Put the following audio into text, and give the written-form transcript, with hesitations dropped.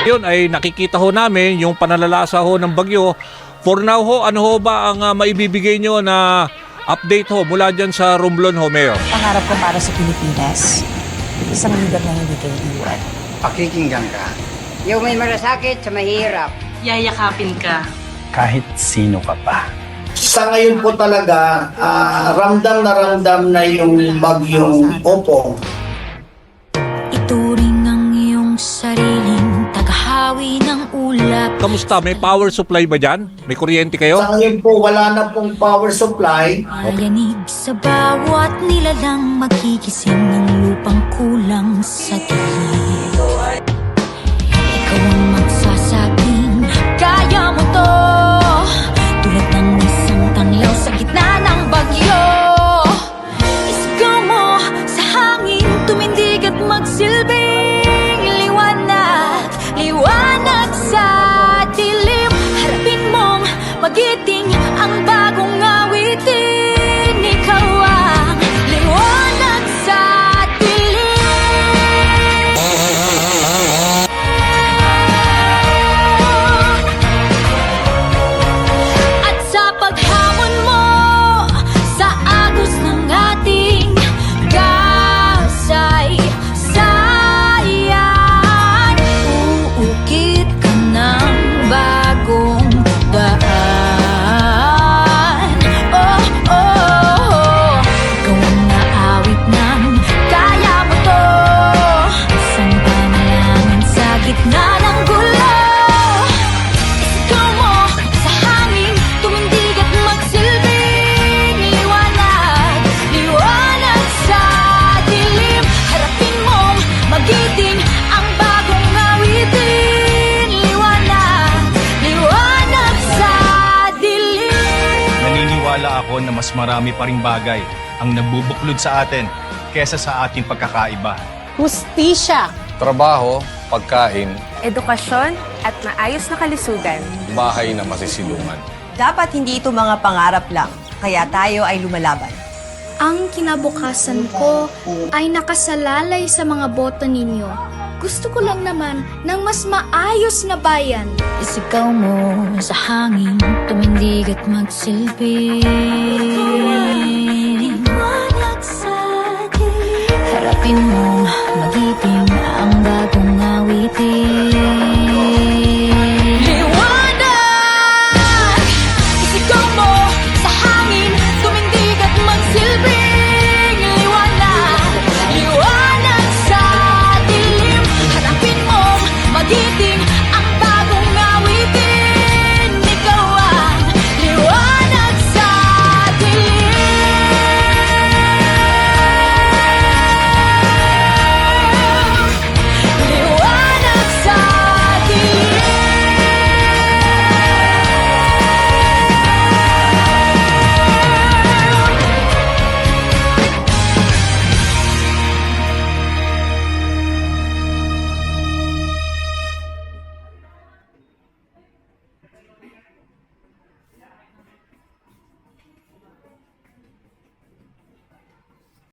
Yun ay nakikita ho namin yung panalalasa ho ng bagyo. For now ho, ano ho ba ang maibibigay nyo na update ho mula dyan sa Romblon ho, Mayor? Pangarap ko para sa Pilipinas, isang leader na hindi kayo iwan. Pakikinggan ka. Yung may malasakit sa mahirap. Yayakapin ka. Kahit sino ka pa. Sa ngayon po talaga, ramdam na yung bagyong Opong. Ituring ang iyong sariling tagahawi ng ulap. Kamusta? May power supply ba dyan? May kuryente kayo? Sa ngayon po, wala na pong power supply. Yanig sa bawat nilalang magigising ng lupang kulang sa dilim. Ikaw ang magsasabing kaya mo to, tulad ng isang tanglaw sa gitna ng bagyo. Isigaw mo sa hangin, tumindig at magsilbing liwanag, liwanag sa dilim. Harapin mong magiting ang bagong awitin. Ikaw ang liwanag sa dilim. At sa paghamon mo sa agos ng ating kasaysayan, uukit ka ng bagong daan. Oh, oh, oh. Ikaw ang naawit ng kaya mo to, isang panalangin sa gitna ng gulo. Isigaw mo sa hangin, tumindig at magsilbing liwanag, liwanag sa dilim. Harapin mong magiting ang bagong awitin. Liwanag, liwanag sa dilim. Naniniwala ako na mas marami pa ring bagay ang nagbubuklod sa atin kesa sa ating pagkakaiba. Hustisya! Trabaho, pagkain, Edukasyon at maayos na kalusugan. bahay na masisilungan. Dapat hindi ito mga pangarap lang, kaya tayo ay lumalaban. Ang kinabukasan ko ay nakasalalay sa mga boto ninyo. Gusto ko lang naman ng mas maayos na bayan. Isigaw mo sa hangin, tumindig at magsilbing liwanag sa dilim. Harapin mo